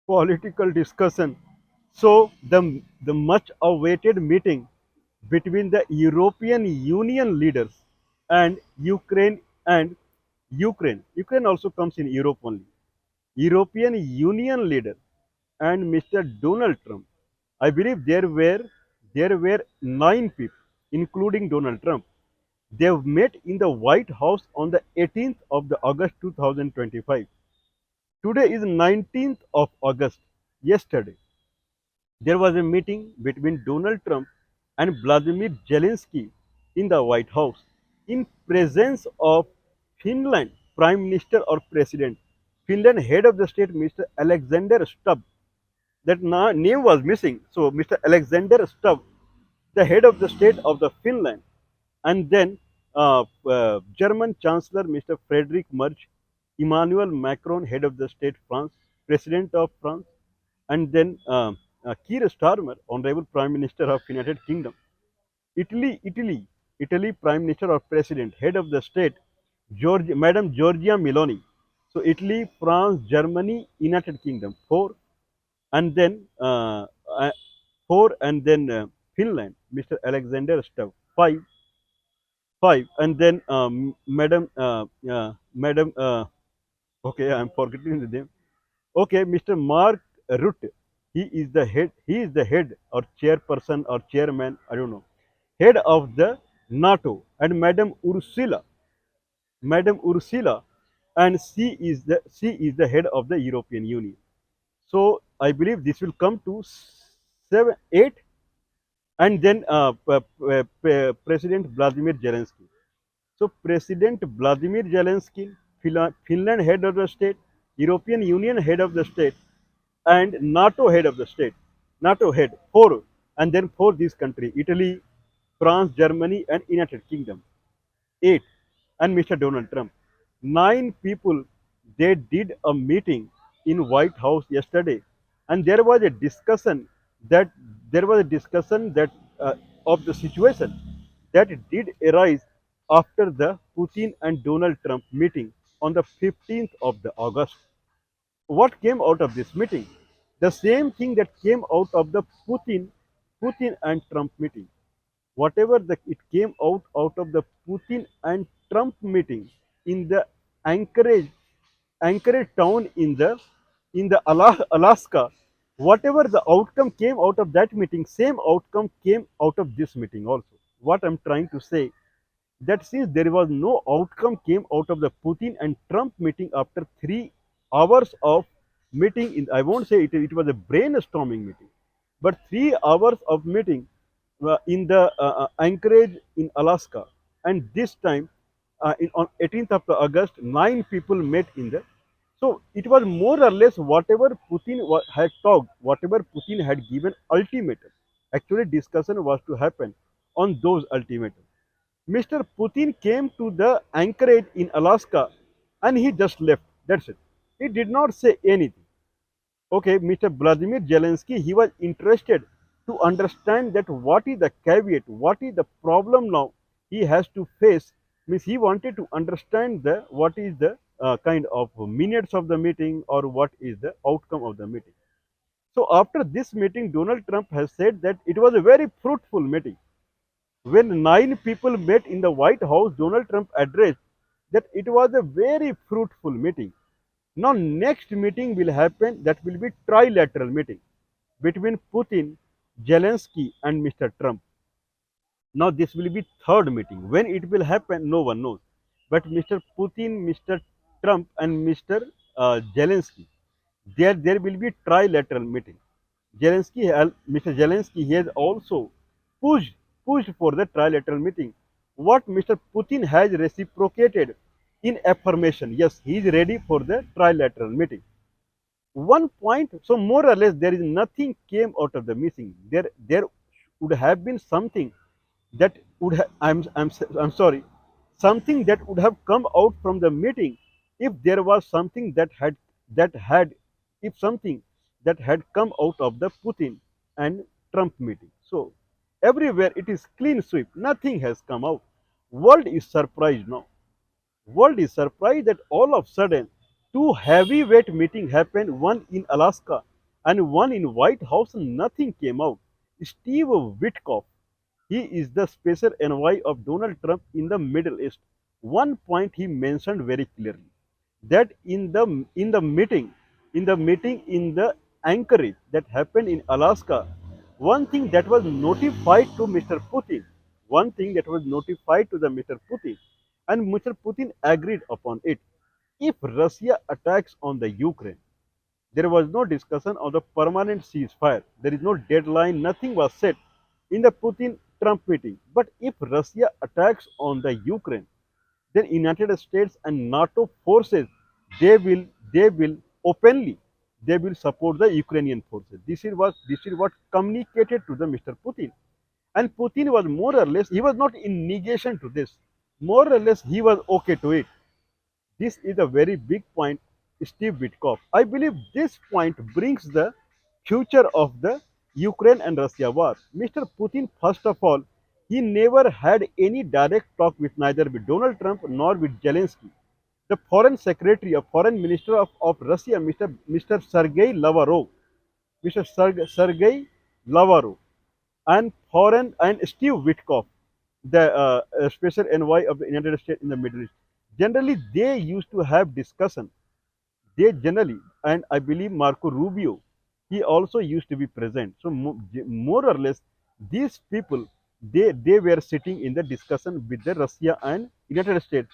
political discussion. So the much awaited meeting between the European Union leaders and Ukraine also comes in Europe only. European Union leader and Mr. Donald Trump. I believe there were 9 people, including Donald Trump. They met in the White House on the 18th of the August 2025. Today is 19th of August. Yesterday, there was a meeting between Donald Trump and Vladimir Zelensky in the White House in presence of Finland Prime Minister or President. Finland head of the state, Mr. Alexander Stubb. That name was missing. So Mr. Alexander Stubb, the head of the state of the Finland, and then German Chancellor Mr. Frederick Merz, Emmanuel Macron, head of the state France, President of France, and then Keir Starmer, Honorable Prime Minister of United Kingdom, Italy Prime Minister or President, head of the state, Madam Giorgia Meloni. So Italy, France, Germany, United Kingdom, and then Finland, Mr. Alexander Stubb, five, and then Madam. Okay, I'm forgetting the name. Okay, Mr. Mark Rutte. He is the head. He is the head or chairperson or chairman. I don't know. Head of the NATO, and Madam Ursula, and she is the head of the European Union. So I believe this will come to seven, eight, and then President Vladimir Zelensky. So President Vladimir Zelensky, Finland head of the state, European Union head of the state, and NATO head of the state. NATO head four, and then for this country, Italy, France, Germany, and United Kingdom. 8, and Mr. Donald Trump. 9 people, they did a meeting in White House yesterday, and that there was a discussion that of the situation that did arise after the Putin and Donald Trump meeting on the 15th of the August. What came out of this meeting? The same thing that came out of the Putin and Trump meeting. Whatever it came out of the Putin and Trump meeting in the Anchorage Anchorage town in the Alaska, whatever the outcome came out of that meeting, same outcome came out of this meeting also. What I'm trying to say, that since there was no outcome came out of the Putin and Trump meeting after 3 hours of meeting, I won't say it was a brainstorming meeting, but 3 hours of meeting in the Anchorage in Alaska, and this time on 18th of August, 9 people met in the. So it was more or less whatever had talked, whatever Putin had given ultimatum. Actually, discussion was to happen on those ultimatums. Mr. Putin came to the Anchorage in Alaska and he just left. That's it. He did not say anything. Okay, Mr. Vladimir Zelensky, he was interested to understand that what is the caveat, what is the problem now he has to face. Means he wanted to understand the what is the kind of minutes of the meeting or what is the outcome of the meeting. So after this meeting, Donald Trump has said that it was a very fruitful meeting. When 9 people met in the White House, Donald Trump addressed that it was a very fruitful meeting. Now next meeting will happen, that will be trilateral meeting between Putin, Zelensky and Mr. Trump. Now this will be third meeting. When it will happen, no one knows. But Mr. Putin, Mr. Trump and Mr. Zelensky, there will be trilateral meeting. Mr. Zelensky, he has also pushed pushed for the trilateral meeting. What Mr. Putin has reciprocated in affirmation. Yes, he is ready for the trilateral meeting. One point, so more or less, there is nothing came out of the meeting. There would have been something that would I'm sorry, something that would have come out from the meeting if there was something that had if something that had come out of the Putin and Trump meeting. So everywhere it is clean sweep. Nothing has come out. World is surprised now. World is surprised that all of a sudden two heavyweight meeting happened, one in Alaska and one in White House, nothing came out. Steve Witkoff, he is the special envoy of Donald Trump in the Middle East. One point he mentioned very clearly, that in the meeting in the Anchorage that happened in Alaska, one thing that was notified to Mr. Putin, one thing that was notified to the Mr. Putin, and Mr. Putin agreed upon it. If Russia attacks on the Ukraine, there was no discussion of the permanent ceasefire. There is no deadline, nothing was set in the Putin Trump meeting. But if Russia attacks on the Ukraine, then United States and NATO forces, they will they will openly, they will support the Ukrainian forces. This is what communicated to the Mr. Putin. And Putin was more or less, he was not in negation to this. More or less he was okay to it. This is a very big point, Steve Witkoff. I believe this point brings the future of the Ukraine and Russia war. Mr. Putin, first of all, he never had any direct talk with neither with Donald Trump nor with Zelensky. The foreign secretary or foreign minister of Russia, Mr. Sergei Lavrov, Sergei Lavrov, and foreign and Steve Witkoff, the special envoy of the United States in the Middle East. Generally, they used to have discussion. They generally, and I believe Marco Rubio, he also used to be present. So more or less, these people, they were sitting in the discussion with the Russia and United States.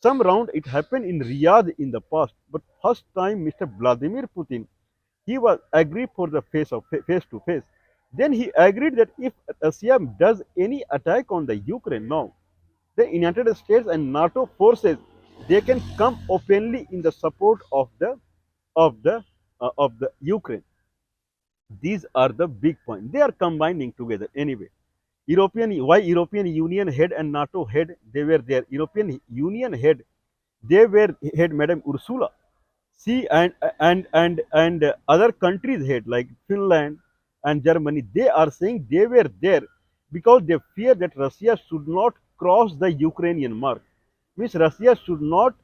Some round it happened in Riyadh in the past, but first time Mr. Vladimir Putin, he was agreed for the face to face. Then he agreed that if Russia does any attack on the Ukraine now, the United States and NATO forces, they can come openly in the support of the Ukraine. These are the big points. They are combining together anyway. European Union head and NATO head, they were there. European Union head, they were head Madam Ursula. See, and other countries head like Finland and Germany, they are saying they were there because they fear that Russia should not cross the Ukrainian mark. Means Russia should not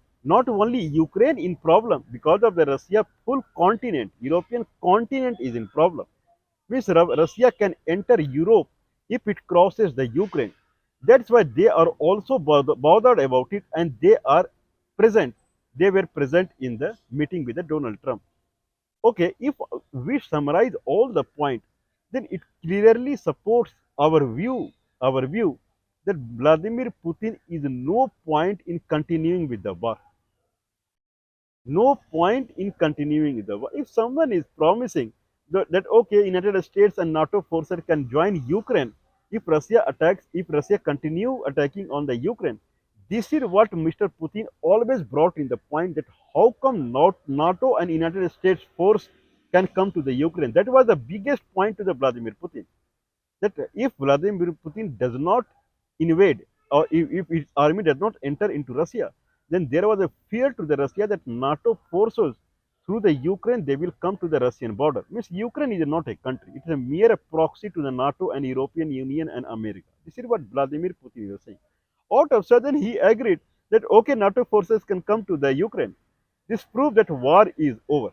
only Ukraine in problem because of the Russia full continent, European continent is in problem. Means Russia can enter Europe if it crosses the Ukraine. That's why they are also bothered about it, and they are present. They were present in the meeting with the Donald Trump. Okay, if we summarize all the points, then it clearly supports our view that Vladimir Putin is no point in continuing with the war. No point in continuing the war. If someone is promising that okay, United States and NATO forces can join Ukraine if Russia attacks, if Russia continue attacking on the Ukraine, this is what Mr. Putin always brought in the point that how come not NATO and United States force can come to the Ukraine. That was the biggest point to the Vladimir Putin, that if Vladimir Putin does not invade or if his army does not enter into Russia, then there was a fear to the Russia that NATO forces through the Ukraine they will come to the Russian border. Means Ukraine is not a country; it is a mere proxy to the NATO and European Union and America. This is what Vladimir Putin was saying. Out of sudden, he agreed that okay, NATO forces can come to the Ukraine. This proves that war is over.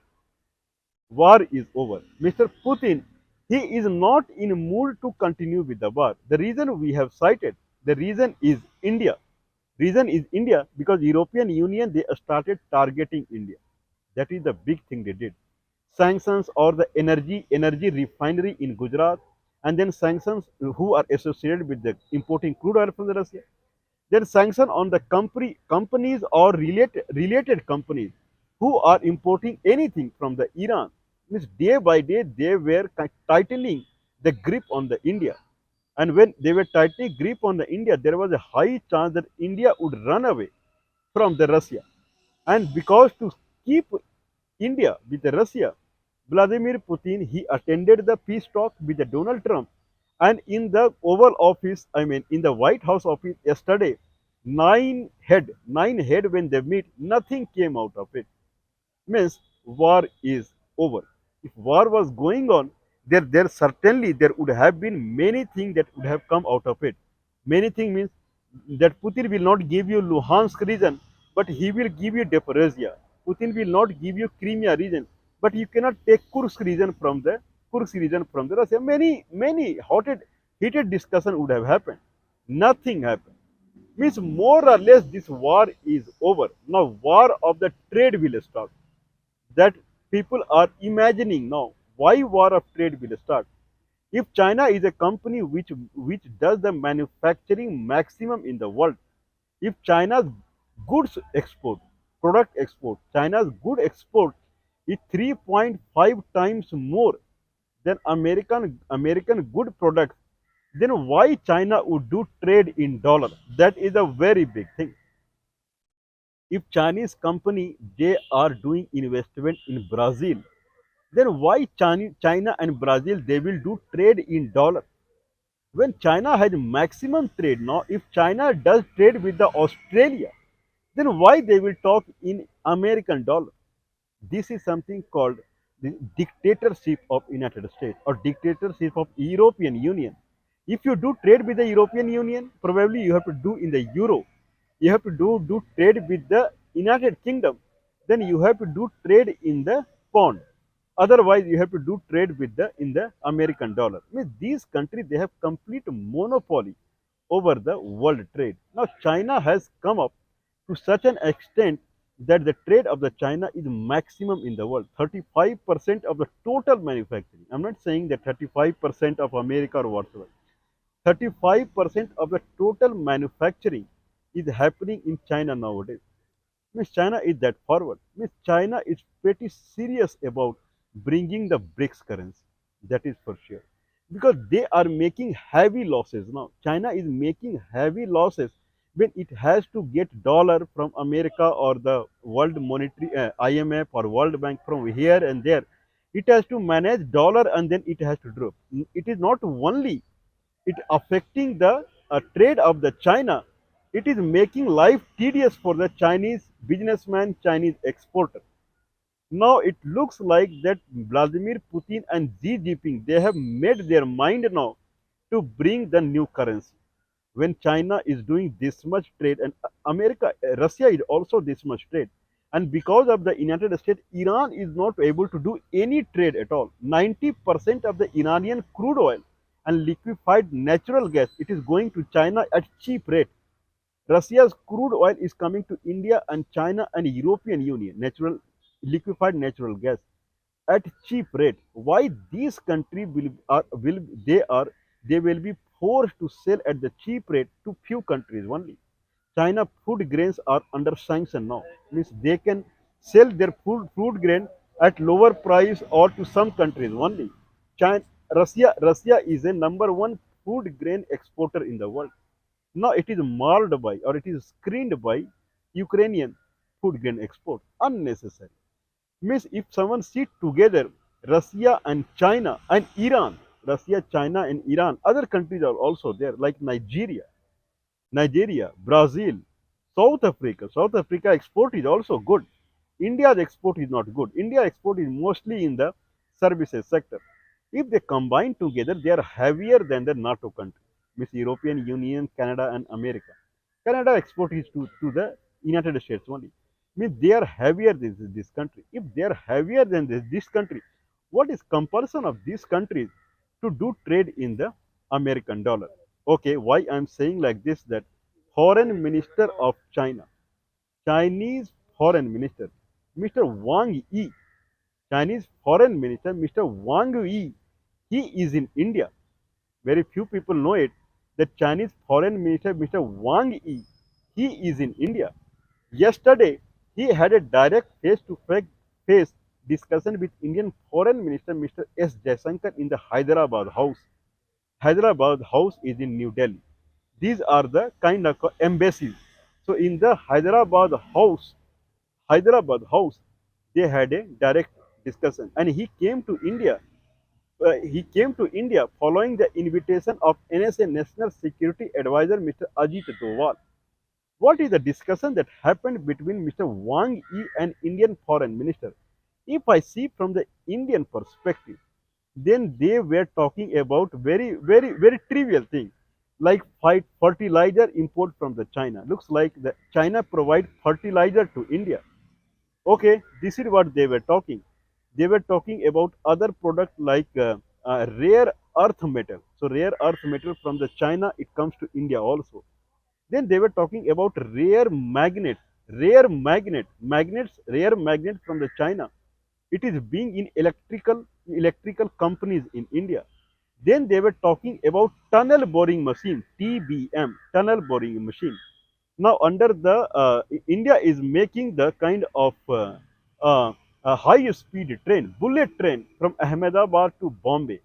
War is over. Mr. Putin, he is not in mood to continue with the war. The reason we have cited, the reason is India. Reason is India because European Union, they started targeting India. That is the big thing they did. Sanctions or the energy refinery in Gujarat, and then sanctions who are associated with the importing crude oil from the Russia. Then sanction on the companies or related companies who are importing anything from the Iran. Means day by day they were tightening the grip on the India. And when they were tightening grip on the India, there was a high chance that India would run away from the Russia. And because to keep India with the Russia, Vladimir Putin, he attended the peace talk with the Donald Trump, and in the Oval Office, I mean in the White House office yesterday, nine head when they meet, nothing came out of it. Means war is over. If war was going on, there certainly there would have been many things that would have come out of it. Many things means that Putin will not give you Luhansk region, but he will give you Zaporizhia. Putin will not give you Crimea region, but you cannot take Kursk region from the Russia. Many heated discussion would have happened. Nothing happened. Means more or less this war is over. Now war of the trade will start. That people are imagining now. Why war of trade will start? If China is a company which does the manufacturing maximum in the world, if China's goods export, product export, China's good export is 3.5 times more than American good products, then why China would do trade in dollar? That is a very big thing. If Chinese company they are doing investment in Brazil, then why China and Brazil they will do trade in dollar? When China has maximum trade now, if China does trade with the Australia, then why they will talk in American dollar? This is something called the dictatorship of United States or dictatorship of European Union. If you do trade with the European Union, probably you have to do in the euro. You have to do trade with the United Kingdom. Then you have to do trade in the pound. Otherwise, you have to do trade with the in the American dollar. Means these countries they have complete monopoly over the world trade. Now China has come up to such an extent that the trade of the China is maximum in the world. 35% of the total manufacturing. I'm not saying that 35% of America or whatsoever. 35% of the total manufacturing is happening in China nowadays. Means China is that forward. Means China is pretty serious about bringing the BRICS currency. That is for sure. Because they are making heavy losses now. China is making heavy losses when it has to get dollar from America or the World Monetary IMF or World Bank from here and there. It has to manage dollar and then it has to drop. It is not only it affecting the trade of the China, it is making life tedious for the Chinese businessman, Chinese exporter. Now it looks like that Vladimir Putin and Xi Jinping they have made their mind now to bring the new currency. When China is doing this much trade and Russia is also this much trade, and because of the United States, Iran is not able to do any trade at all. 90% of the Iranian crude oil and liquefied natural gas it is going to China at cheap rate. Russia's crude oil is coming to India and China and European Union, liquefied natural gas at cheap rate. Why these countries they will be forced to sell at the cheap rate to few countries only. China food grains are under sanction now. Means they can sell their food grain at lower price or to some countries only. China, Russia is a number one food grain exporter in the world. Now it is marred by or it is screened by Ukrainian food grain export. Unnecessary. Means if someone sit together, Russia and China and Iran, Russia, China and Iran, other countries are also there like Nigeria, Brazil, South Africa. South Africa export is also good. India's export is not good. India export is mostly in the services sector. If they combine together, they are heavier than the NATO countries, means European Union, Canada, and America. Canada export is to the United States only. Means they are heavier than this country. If they are heavier than this country, what is compulsion of these countries to do trade in the American dollar? Okay, why I am saying like this that foreign minister of China, Chinese foreign minister, Mr. Wang Yi, Chinese foreign minister, Mr. Wang Yi, he is in India. Very few people know it. The Chinese foreign minister, Mr. Wang Yi, he is in India. Yesterday, he had a direct face-to-face discussion with Indian foreign minister, Mr. S. Jaishankar in the Hyderabad house. Hyderabad house is in New Delhi. These are the kind of embassies. So in the Hyderabad house, they had a direct discussion, and he came to India following the invitation of NSA National Security Advisor Mr. Ajit Doval. What is the discussion that happened between Mr. Wang Yi and Indian Foreign Minister? If I see from the Indian perspective, then they were talking about very trivial thing like fight fertilizer import from the China. Looks like the China provide fertilizer to India. Okay, this is what they were talking. They were talking about other products like rare earth metal. So rare earth metal from the China, it comes to India also. Then they were talking about rare magnet from the China. It is being in electrical companies in India. Then they were talking about tunnel boring machine, TBM, tunnel boring machine. Now, under the India is making the kind of a high speed train, bullet train from Ahmedabad to Bombay,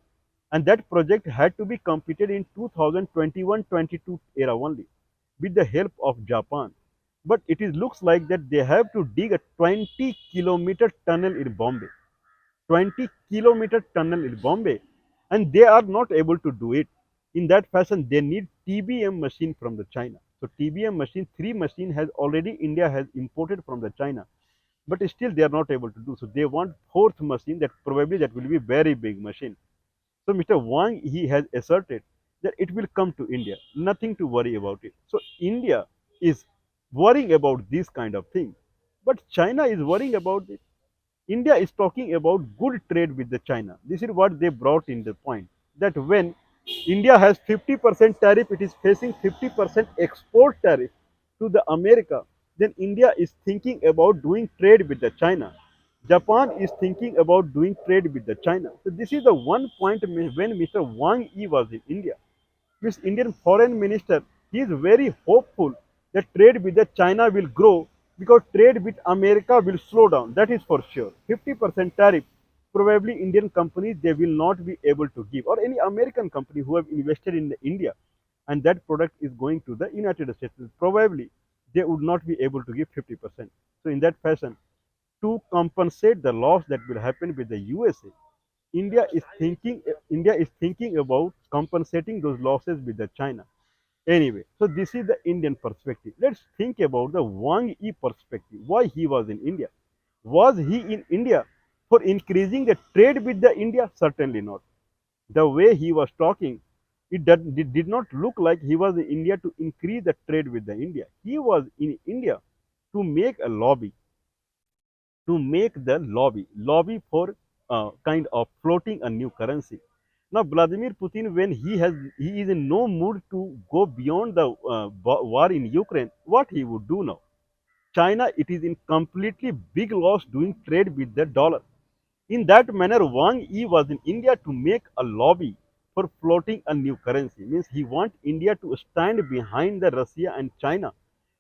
and that project had to be completed in 2021-22 era only with the help of Japan. But it is looks like that they have to dig a 20-kilometer tunnel in Bombay, 20-kilometer tunnel in Bombay, and they are not able to do it. In that fashion, they need TBM machine from the China. So TBM machine, three machine has already India has imported from the China, but still they are not able to do. So they want fourth machine that probably that will be very big machine. So Mr. Wang he has asserted that it will come to India, nothing to worry about it. So India is worrying about this kind of thing, but China is worrying about it. India is talking about good trade with the China. This is what they brought in the point that when India has 50% tariff, it is facing 50% export tariff to the America. Then India is thinking about doing trade with the China. Japan is thinking about doing trade with the China. So this is the one point when Mr. Wang Yi was in India. Means Indian foreign minister, he is very hopeful that trade with the China will grow because trade with America will slow down. That is for sure. 50% tariff, probably Indian companies they will not be able to give, or any American company who have invested in India, and that product is going to the United States. Probably they would not be able to give 50%. So in that fashion, to compensate the loss that will happen with the USA, India is thinking about compensating those losses with the China. Anyway, so this is the Indian perspective. Let's think about the Wang Yi perspective. Why he was in India? Was he in India for increasing the trade with the India? Certainly not. The way he was talking, it did not look like he was in India to increase the trade with the India. He was in India to make a lobby, lobby for kind of floating a new currency. Now Vladimir Putin, when he is in no mood to go beyond the war in Ukraine, what he would do now? China, it is in completely big loss doing trade with the dollar. In that manner, Wang Yi was in India to make a lobby for floating a new currency. Means he wants India to stand behind the Russia and China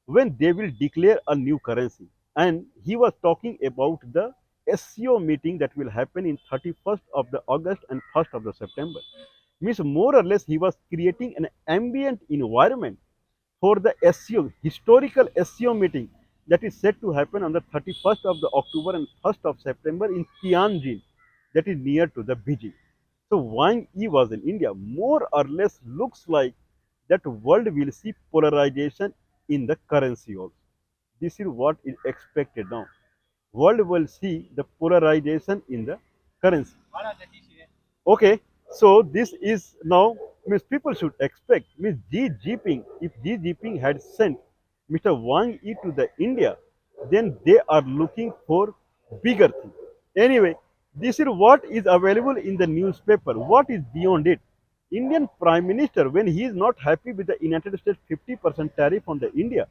when they will declare a new currency. And he was talking about the SCO meeting that will happen in 31st of the August and 1st of the September. Means more or less he was creating an ambient environment for the SCO, historical SCO meeting that is set to happen on the 31st of the October and 1st of September in Tianjin, that is near to the Beijing. So Wang Yi was in India. More or less looks like that world will see polarization in the currency also. This is what is expected now. World will see the polarization in the currency. Okay, so this is now means people should expect means Xi Jinping. If Xi Jinping had sent Mr. Wang Yi to the India, then they are looking for bigger things. Anyway, this is what is available in the newspaper. What is beyond it? Indian Prime Minister, when he is not happy with the United States 50% tariff on the India,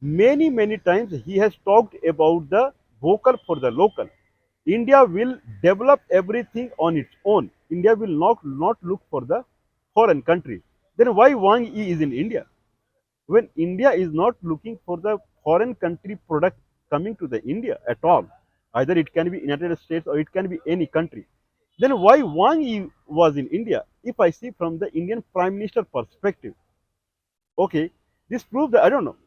many times he has talked about the vocal for the local. India will develop everything on its own. India will not look for the foreign country. Then why Wang Yi is in India? When India is not looking for the foreign country product coming to the India at all, either it can be United States or it can be any country, then why Wang Yi was in India? If I see from the Indian Prime Minister perspective, okay, this proves that I don't know.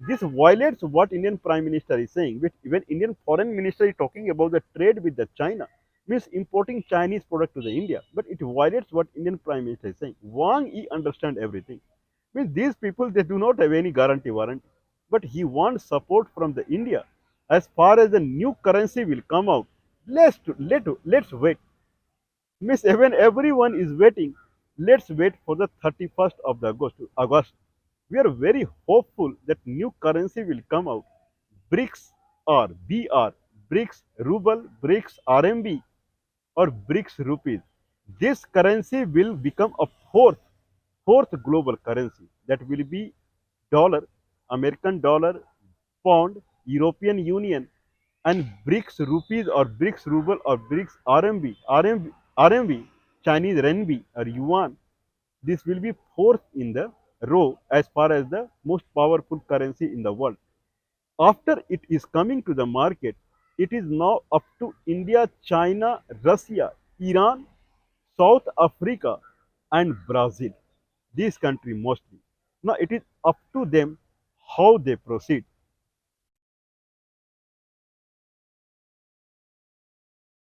This violates what Indian Prime Minister is saying. Which when Indian Foreign Minister is talking about the trade with the China, means importing Chinese product to the India, but it violates what Indian Prime Minister is saying. Wang Yi understand everything. Means these people they do not have any guarantee warranty, but he wants support from the India. As far as the new currency will come out, let's wait. Means even everyone is waiting. Let's wait for the 31st of the August. We are very hopeful that new currency will come out. BRICS or BR, BRICS ruble, BRICS RMB, or BRICS rupees. This currency will become a fourth global currency that will be dollar, American dollar, pound, European Union, and BRICS rupees or BRICS ruble or BRICS RMB, Chinese renminbi or yuan. This will be fourth in the row as far as the most powerful currency in the world. After it is coming to the market, it is now up to India, China, Russia, Iran, South Africa, and Brazil. These countries mostly. Now it is up to them how they proceed.